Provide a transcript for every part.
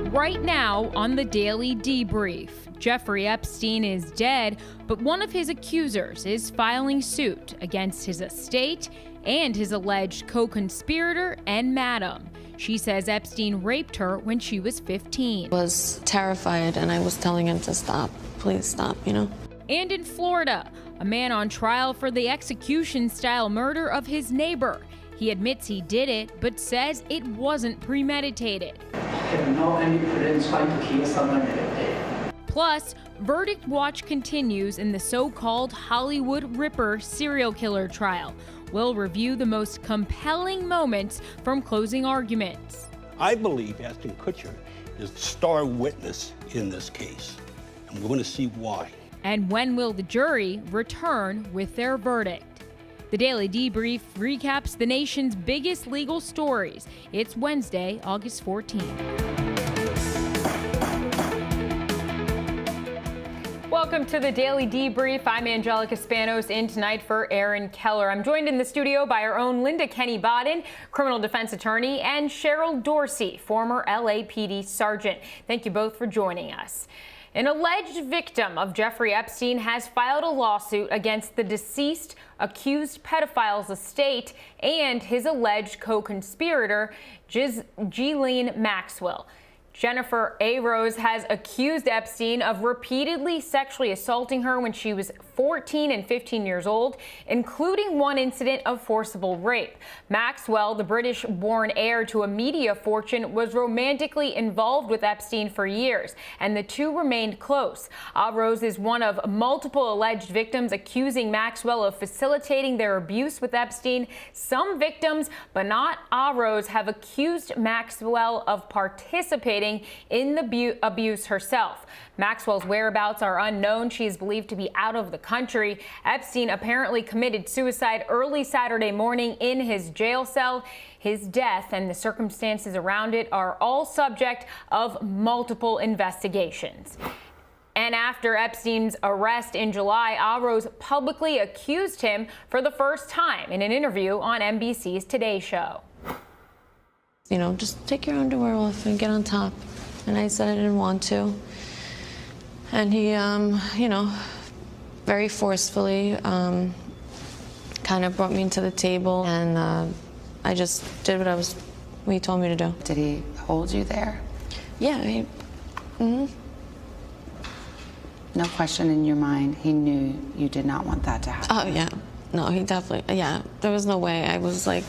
Right now on the Daily Debrief, Jeffery Epstein is dead, but one of his accusers is filing suit against his estate and his alleged co-conspirator and madam. She says Epstein raped her when she was 15. I was terrified and I was telling him to stop. Please stop, And in Florida, a man on trial for the execution-style murder of his neighbor. He admits he did it, but says it wasn't premeditated. I have no evidence trying to kill someone that I did. Plus, verdict watch continues in the so-called Hollywood Ripper serial killer trial. We'll review the most compelling moments from closing arguments. I believe Ashton Kutcher is the star witness in this case, and we're going to see why. And when will the jury return with their verdict? The Daily Debrief recaps the nation's biggest legal stories. It's Wednesday, August 14th. Welcome to the Daily Debrief. I'm Angelica Spanos, in tonight for Aaron Keller. I'm joined in the studio by our own Linda Kenny-Bodden, criminal defense attorney, and Cheryl Dorsey, former LAPD sergeant. Thank you both for joining us. An alleged victim of Jeffrey Epstein has filed a lawsuit against the deceased accused pedophile's estate and his alleged co-conspirator, Ghislaine Maxwell. Jennifer A. Rose has accused Epstein of repeatedly sexually assaulting her when she was 14 and 15 years old, including one incident of forcible rape. Maxwell, the British-born heir to a media fortune, was romantically involved with Epstein for years, and the two remained close. Rose is one of multiple alleged victims accusing Maxwell of facilitating their abuse with Epstein. Some victims, but not Rose, have accused Maxwell of participating in the abuse herself. Maxwell's whereabouts are unknown. She is believed to be out of the country. Epstein apparently committed suicide early Saturday morning in his jail cell. His death and the circumstances around it are all subject of multiple investigations. And after Epstein's arrest in July, Rose publicly accused him for the first time in an interview on NBC's Today Show. Just take your underwear off and get on top. And I said I didn't want to. And he, very forcefully kind of brought me to the table, and I just did what he told me to do. Did he hold you there? Yeah. No question in your mind, he knew you did not want that to happen. Oh, yeah. No, he definitely, yeah. There was no way. I was like,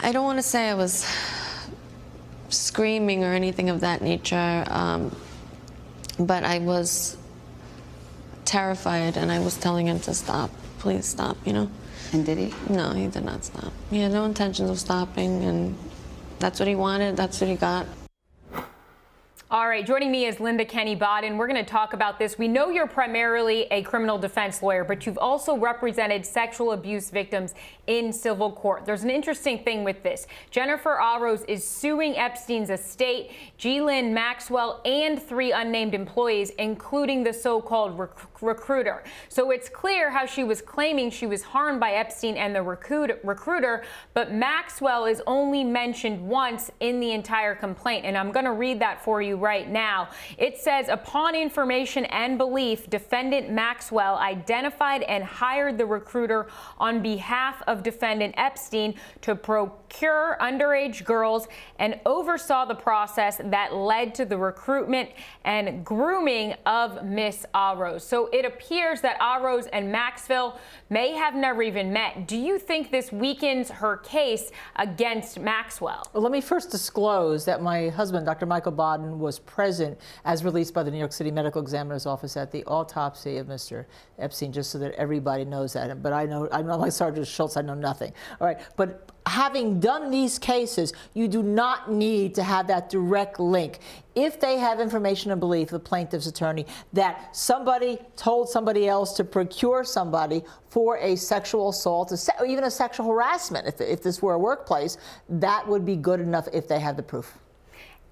I don't want to say I was screaming or anything of that nature, but I was terrified and I was telling him to stop. Please stop, And did he? No, he did not stop. He had no intentions of stopping, and that's what he wanted, that's what he got. All right, joining me is Linda Kenny-Bodden. We're going to talk about this. We know you're primarily a criminal defense lawyer, but you've also represented sexual abuse victims in civil court. There's an interesting thing with this. Jennifer Rose is suing Epstein's estate, Ghislaine Maxwell, and 3 unnamed employees, including the so-called recruiter. So it's clear how she was claiming she was harmed by Epstein and the recruiter, but Maxwell is only mentioned once in the entire complaint, and I'm going to read that for you right now. It says, upon information and belief, defendant Maxwell identified and hired the recruiter on behalf of defendant Epstein to procure underage girls and oversaw the process that led to the recruitment and grooming of Miss Rose. So it appears that Rose and Maxwell may have never even met. Do you think this weakens her case against Maxwell? Well, let me first disclose that my husband, Dr. Michael Bodden, was present as released by the New York City Medical Examiner's Office at the autopsy of Mr. Epstein, just so that everybody knows that. But I'm not like Sergeant Schultz, I know nothing. All right, but having done these cases, you do not need to have that direct link. If they have information and belief, the plaintiff's attorney, that somebody told somebody else to procure somebody for a sexual assault, or even a sexual harassment, if this were a workplace, that would be good enough if they have the proof.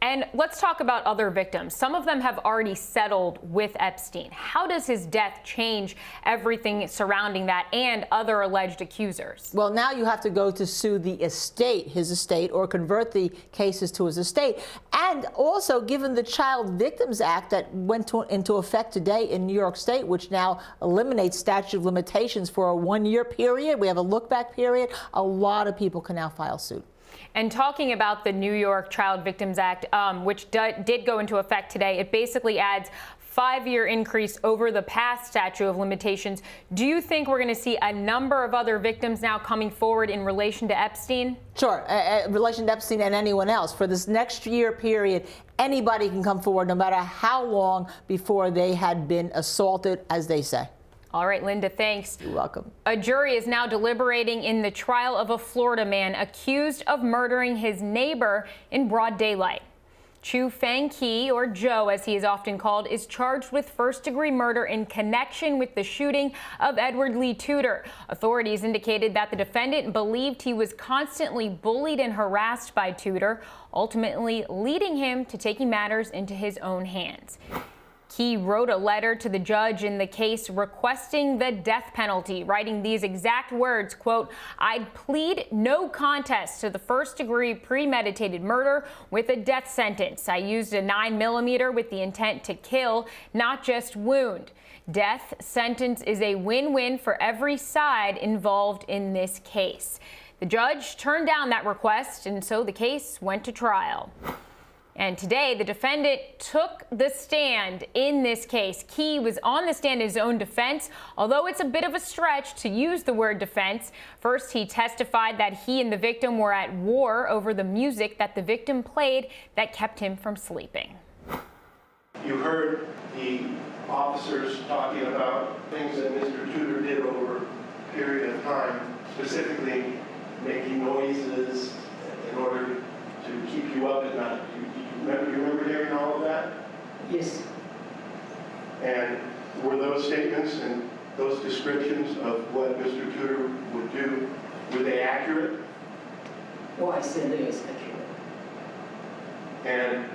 And let's talk about other victims. Some of them have already settled with Epstein. How does his death change everything surrounding that and other alleged accusers? Well, now you have to go to sue the estate, his estate, or convert the cases to his estate. And also, given the Child Victims Act that went into effect today in New York State, which now eliminates statute of limitations for a 1-year period, we have a look-back period, a lot of people can now file suit. And talking about the New York Child Victims Act, which did go into effect today, it basically adds 5-year increase over the past statute of limitations. Do you think we're going to see a number of other victims now coming forward in relation to Epstein? Sure, in relation to Epstein and anyone else. For this next year period, anybody can come forward, no matter how long before they had been assaulted, as they say. All right, Linda, thanks. You're welcome. A jury is now deliberating in the trial of a Florida man accused of murdering his neighbor in broad daylight. Chu Fang Ki, or Joe as he is often called, is charged with first-degree murder in connection with the shooting of Edward Lee Tudor. Authorities indicated that the defendant believed he was constantly bullied and harassed by Tudor, ultimately leading him to taking matters into his own hands. He wrote a letter to the judge in the case requesting the death penalty, writing these exact words, quote, "I'd plead no contest to the first-degree premeditated murder with a death sentence. I used a 9mm with the intent to kill, not just wound. Death sentence is a win-win for every side involved in this case." The judge turned down that request, and so the case went to trial. And today, the defendant took the stand in this case. Key was on the stand in his own defense, although it's a bit of a stretch to use the word defense. First, he testified that he and the victim were at war over the music that the victim played that kept him from sleeping. You heard the officers talking about things that Mr. Tudor did over a period of time, specifically making noises in order to keep you up at night. You remember hearing all of that? Yes. And were those statements and those descriptions of what Mr. Tudor would do, were they accurate? What I said is accurate. And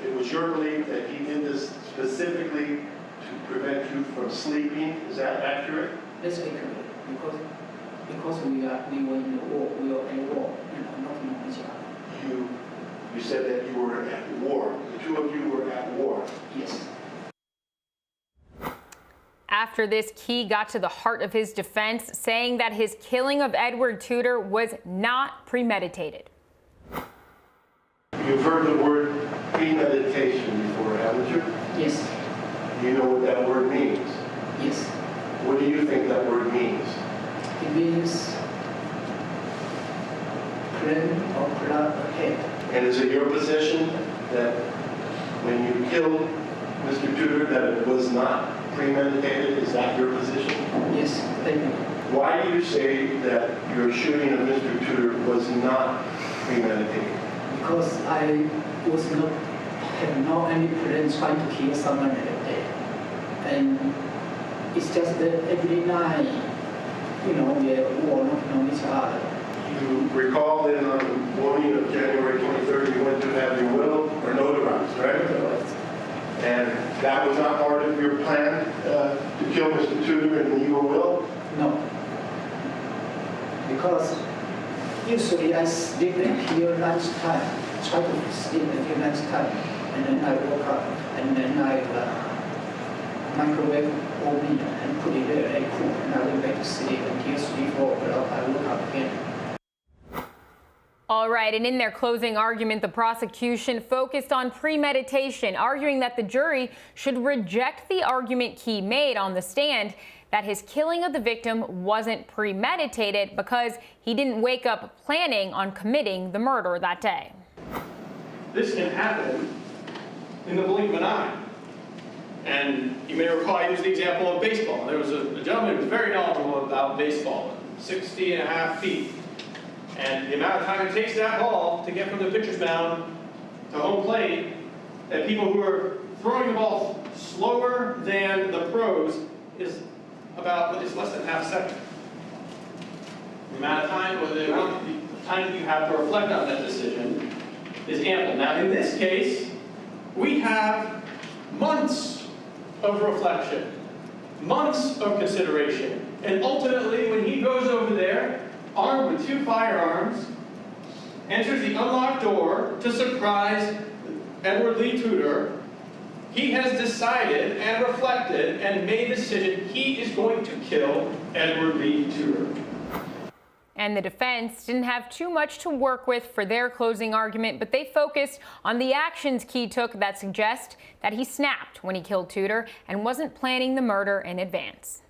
it was your belief that he did this specifically to prevent you from sleeping. Is that accurate? That's accurate because we were in the war. We were at war, not in each other. You said that you were at war. The two of you were at war. Yes. After this, Key got to the heart of his defense, saying that his killing of Edward Tudor was not premeditated. You've heard the word premeditation before, haven't you? Yes. You know what that word means? Yes. What do you think that word means? It means plan or plan ahead. And is it your position that when you killed Mr. Tudor that it was not premeditated? Is that your position? Yes, thank you. Why do you say that your shooting of Mr. Tudor was not premeditated? Because I was not have no any plan trying to kill someone that day, and it's just that every night, we are war knocking on each other. You recall that on the morning of January 23rd, you went to have your will or notarized, right? And that was not part of your plan to kill Mr. Tudor and leave a will? No. Because usually I sleep until lunchtime, try to sleep until lunchtime, and then I woke up, and then I microwave oven and put it there and cook, and I went back to sleep until 3, 4 o'clock. I woke up again. All right, and in their closing argument, the prosecution focused on premeditation, arguing that the jury should reject the argument Key made on the stand that his killing of the victim wasn't premeditated because he didn't wake up planning on committing the murder that day. This can happen in the blink of an eye. And you may recall I used the example of baseball. There was a gentleman who was very knowledgeable about baseball, 60.5 feet. And the amount of time it takes that ball to get from the pitcher's mound to home plate, that people who are throwing the ball slower than the pros is less than half a second. The amount of time, or the time that you have to reflect on that decision is ample. Now, in this case, we have months of reflection, months of consideration, and ultimately, when he goes over there, armed with 2 firearms, enters the unlocked door to surprise Edward Lee Tudor, he has decided and reflected and made the decision he is going to kill Edward Lee Tudor. And the defense didn't have too much to work with for their closing argument, but they focused on the actions Key took that suggest that he snapped when he killed Tudor and wasn't planning the murder in advance.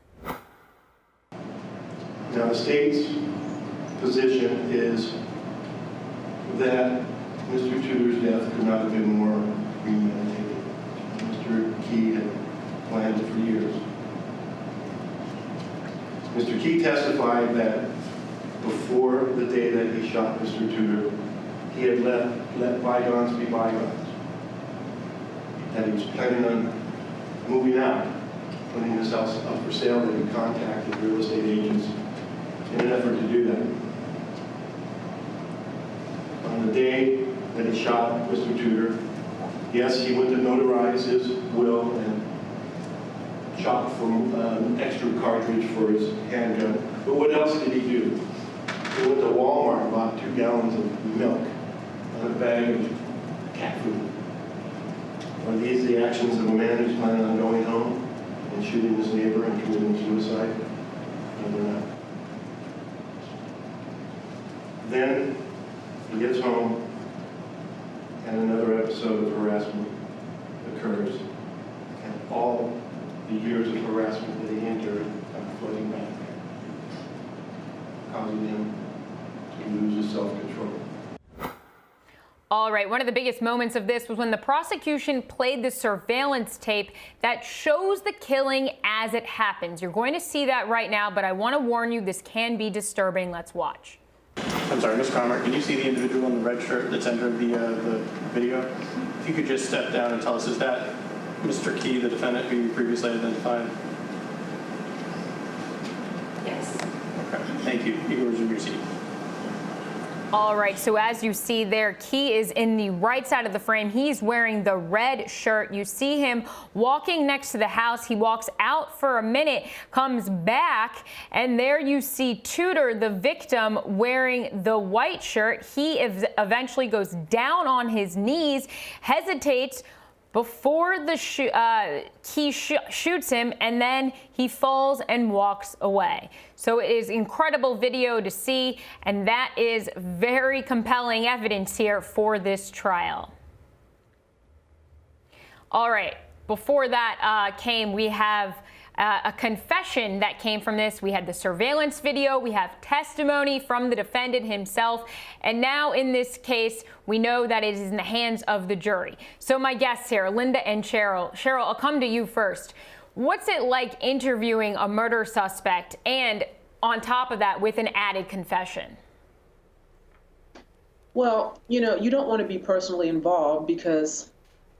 Now, the state's position is that Mr. Tudor's death could not have been more premeditated. Mr. Key had planned it for years. Mr. Key testified that before the day that he shot Mr. Tudor, he had let bygones be bygones. That he was planning on moving out, putting his house up for sale, that he contacted real estate agents in an effort to do that. On the day that he shot Mr. Tudor, yes, he went to notarize his will and shop for an extra cartridge for his handgun. But what else did he do? He went to Walmart and bought 2 gallons of milk and a bag of cat food. Are these the actions of a man who's planning on going home and shooting his neighbor and committing suicide? No, they're not. Then he gets home and another episode of harassment occurs. And all the years of harassment that he endured come flooding back, causing him to lose his self-control. All right, one of the biggest moments of this was when the prosecution played the surveillance tape that shows the killing as it happens. You're going to see that right now, but I want to warn you, this can be disturbing. Let's watch. I'm sorry, Ms. Cromer, can you see the individual in the red shirt that's entered the video? If you could just step down and tell us, is that Mr. Key, the defendant who you previously identified? Yes. Okay, thank you. You can resume your seat. All right, so as you see there, Key is in the right side of the frame. He's wearing the red shirt. You see him walking next to the house. He walks out for a minute, comes back, and there you see Tudor, the victim, wearing the white shirt. He eventually goes down on his knees, hesitates before the Key shoots him, and then he falls and walks away. So it is incredible video to see, and that is very compelling evidence here for this trial. All right, before that we have a confession that came from this. We had the surveillance video, we have testimony from the defendant himself, and now in this case, we know that it is in the hands of the jury. So my guests here, Linda and Cheryl. Cheryl, I'll come to you first. What's it like interviewing a murder suspect and on top of that with an added confession? Well, you know, you don't want to be personally involved because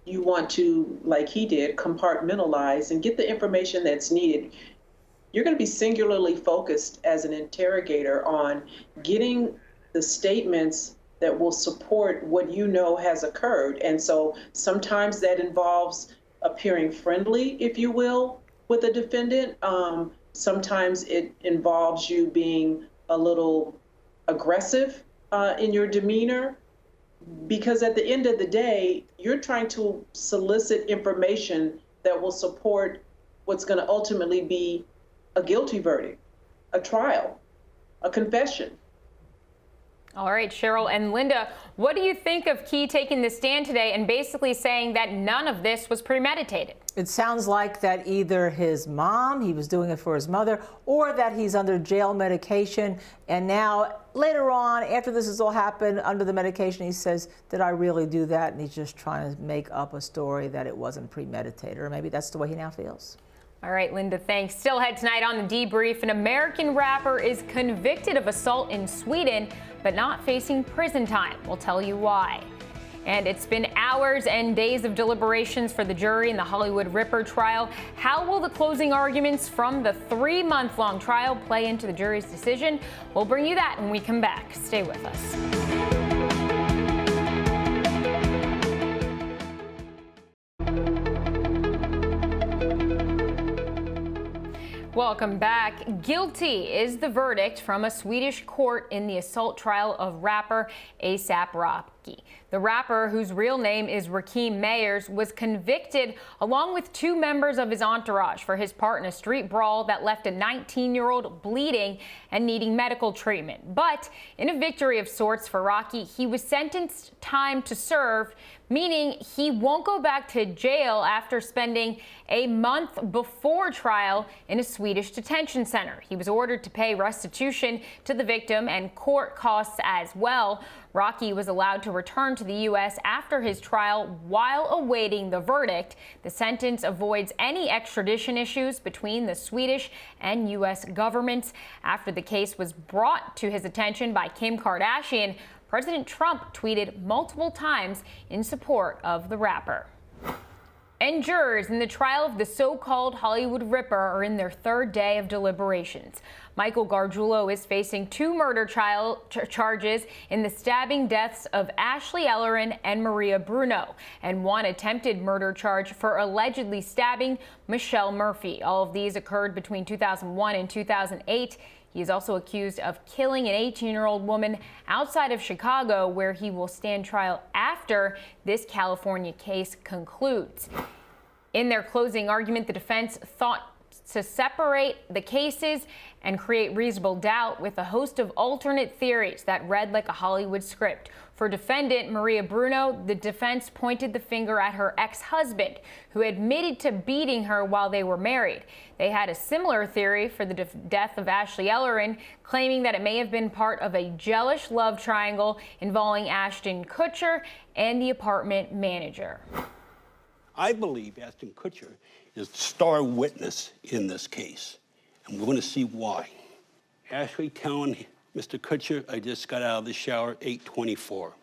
you want to, like he did, compartmentalize and get the information that's needed. You're going to be singularly focused as an interrogator on getting the statements that will support what you know has occurred. And so sometimes that involves appearing friendly, if you will, with a defendant. Sometimes it involves you being a little aggressive in your demeanor. Because at the end of the day, you're trying to solicit information that will support what's going to ultimately be a guilty verdict, a trial, a confession. All right, Cheryl and Linda, what do you think of Key taking the stand today and basically saying that none of this was premeditated? It sounds like that either his mom, he was doing it for his mother, or that he's under jail medication. And now later on, after this has all happened, under the medication, he says, did I really do that? And he's just trying to make up a story that it wasn't premeditated. Or maybe that's the way he now feels. All right, Linda, thanks. Still ahead tonight on The Debrief, an American rapper is convicted of assault in Sweden, but not facing prison time. We'll tell you why. And it's been hours and days of deliberations for the jury in the Hollywood Ripper trial. How will the closing arguments from the 3-month-long trial play into the jury's decision? We'll bring you that when we come back. Stay with us. Welcome back. Guilty is the verdict from a Swedish court in the assault trial of rapper A$AP Rocky. The rapper, whose real name is Rakim Mayers, was convicted along with 2 members of his entourage for his part in a street brawl that left a 19-year-old bleeding and needing medical treatment. But in a victory of sorts for Rocky, he was sentenced time to serve, meaning he won't go back to jail after spending a month before trial in a Swedish detention center. He was ordered to pay restitution to the victim and court costs as well. Rocky was allowed to return to the U.S. after his trial while awaiting the verdict. The sentence avoids any extradition issues between the Swedish and U.S. governments. After the case was brought to his attention by Kim Kardashian, President Trump tweeted multiple times in support of the rapper. And jurors in the trial of the so-called Hollywood Ripper are in their 3rd day of deliberations. Michael Gargiulo is facing 2 murder charges in the stabbing deaths of Ashley Ellerin and Maria Bruno, and 1 attempted murder charge for allegedly stabbing Michelle Murphy. All of these occurred between 2001 and 2008. He is also accused of killing an 18-year-old woman outside of Chicago, where he will stand trial after this California case concludes. In their closing argument, the defense sought to separate the cases and create reasonable doubt with a host of alternate theories that read like a Hollywood script. For defendant Maria Bruno, the defense pointed the finger at her ex-husband, who admitted to beating her while they were married. They had a similar theory for the death of Ashley Ellerin, claiming that it may have been part of a jealous love triangle involving Ashton Kutcher and the apartment manager. I believe Ashton Kutcher is the star witness in this case, and we're going to see why. Ashley telling Mr. Kutcher, I just got out of the shower, 8:24.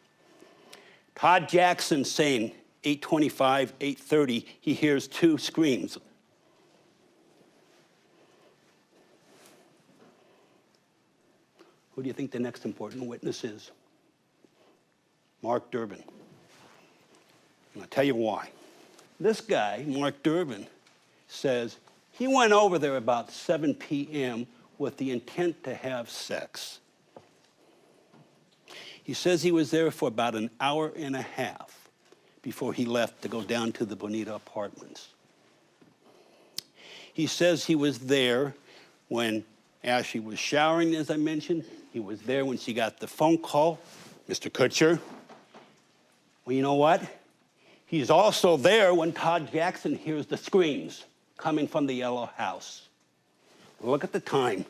Todd Jackson saying 8:25, 8:30, he hears 2 screams. Who do you think the next important witness is? Mark Durbin. And I'll tell you why. This guy, Mark Durbin, says he went over there about 7 p.m. with the intent to have sex. He says he was there for about an hour and a half before he left to go down to the Bonita Apartments. He says he was there when Ashley was showering, as I mentioned. He was there when she got the phone call, Mr. Kutcher. Well, you know what? He's also there when Todd Jackson hears the screams coming from the yellow house. Look at the time.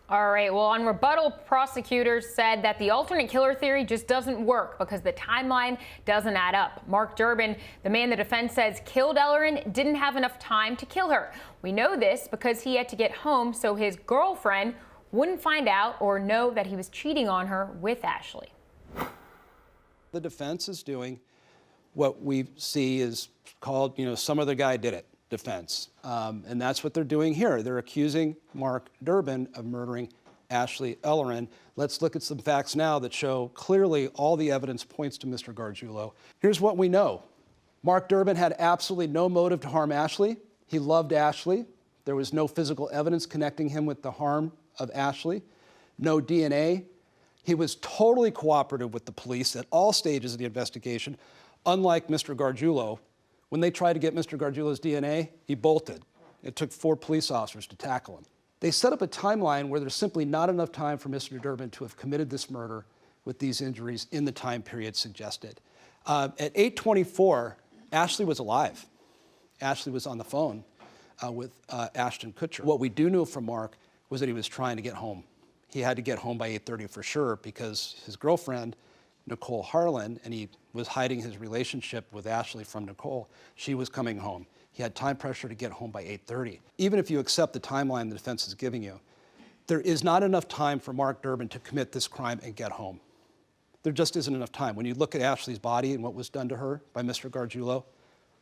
All right, well, on rebuttal, prosecutors said that the alternate killer theory just doesn't work because the timeline doesn't add up. Mark Durbin, the man the defense says killed Ellerin, didn't have enough time to kill her. We know this because he had to get home so his girlfriend wouldn't find out or know that he was cheating on her with Ashley. The defense is doing what we see is called, some other guy did it defense. And that's what they're doing here. They're accusing Mark Durbin of murdering Ashley Ellerin. Let's look at some facts now that show clearly all the evidence points to Mr. Gargiulo. Here's what we know. Mark Durbin had absolutely no motive to harm Ashley. He loved Ashley. There was no physical evidence connecting him with the harm of Ashley. No DNA. He was totally cooperative with the police at all stages of the investigation. Unlike Mr. Gargiulo, when they tried to get Mr. Gargiulo's DNA, he bolted. It took 4 police officers to tackle him. They set up a timeline where there's simply not enough time for Mr. Durbin to have committed this murder with these injuries in the time period suggested. At 8:24, Ashley was alive. Ashley was on the phone with Ashton Kutcher. What we do know from Mark was that he was trying to get home. He had to get home by 8:30 for sure because his girlfriend, Nicole Harlan, and he was hiding his relationship with Ashley from Nicole. She was coming home. He had time pressure to get home by 8:30. Even if you accept the timeline the defense is giving you, there is not enough time for Mark Durbin to commit this crime and get home. There just isn't enough time. When you look at Ashley's body and what was done to her by Mr. Gargiulo,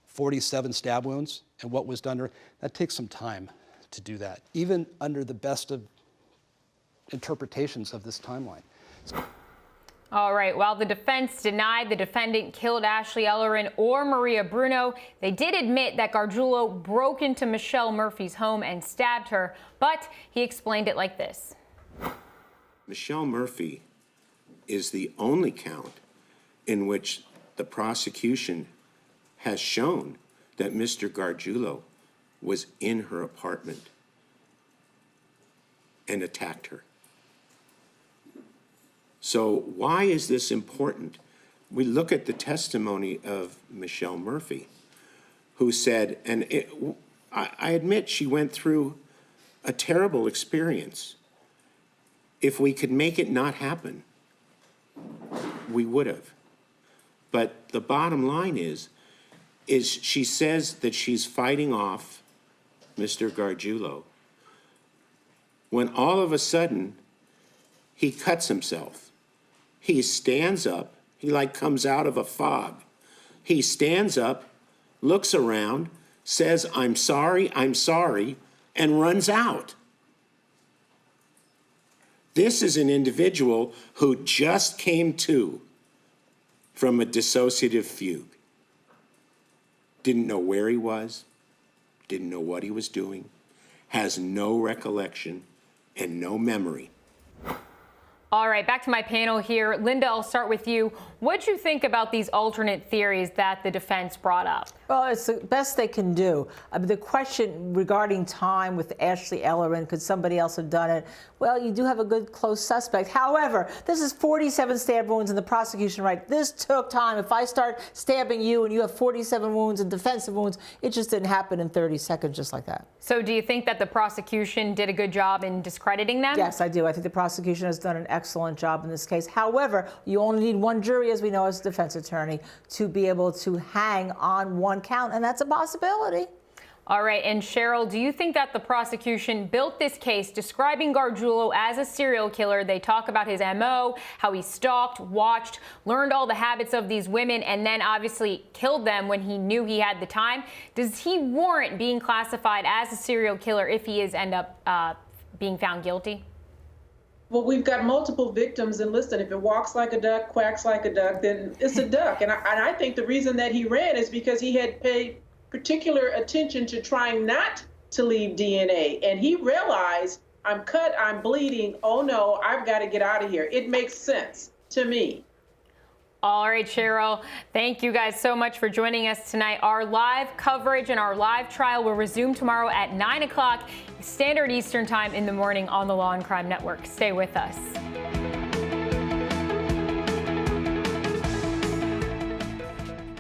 47 stab wounds, and what was done to her, that takes some time to do that, even under the best of interpretations of this timeline. All right. While the defense denied the defendant killed Ashley Ellerin or Maria Bruno, they did admit that Gargiulo broke into Michelle Murphy's home and stabbed her, but he explained it like this. Michelle Murphy is the only count in which the prosecution has shown that Mr. Gargiulo was in her apartment and attacked her. So why is this important? We look at the testimony of Michelle Murphy, who said, and I admit she went through a terrible experience. If we could make it not happen, we would have. But the bottom line is she says that she's fighting off Mr. Gargiulo, when all of a sudden he cuts himself. He stands up, he like comes out of a fog. He stands up, looks around, says, I'm sorry, and runs out. This is an individual who just came to from a dissociative fugue. Didn't know where he was, didn't know what he was doing, has no recollection and no memory. All right, back to my panel here. Linda, I'll start with you. What do you think about these alternate theories that the defense brought up? Well, it's the best they can do. I mean, the question regarding time with Ashley Ellerin, could somebody else have done it? Well, you do have a good close suspect. However, this is 47 stab wounds in the prosecution, right? This took time. If I start stabbing you and you have 47 wounds and defensive wounds, it just didn't happen in 30 seconds just like that. So do you think that the prosecution did a good job in discrediting them? Yes, I do. I think the prosecution has done an excellent job in this case. However, you only need one jury, as we know as a defense attorney, to be able to hang on one count, and that's a possibility. All right, and Cheryl, do you think that the prosecution built this case describing Gargiulo as a serial killer? They talk about his MO, how he stalked, watched, learned all the habits of these women, and then obviously killed them when he knew he had the time. Does he warrant being classified as a serial killer if he is end up being found guilty? Well, we've got multiple victims, and listen, if it walks like a duck, quacks like a duck, then it's a duck. And I think the reason that he ran is because he had paid particular attention to trying not to leave DNA. And he realized, I'm cut, I'm bleeding, oh no, I've got to get out of here. It makes sense to me. All right, Cheryl, thank you guys so much for joining us tonight. Our live coverage and our live trial will resume tomorrow at 9 o'clock Standard Eastern Time in the morning on the Law and Crime Network. Stay with us.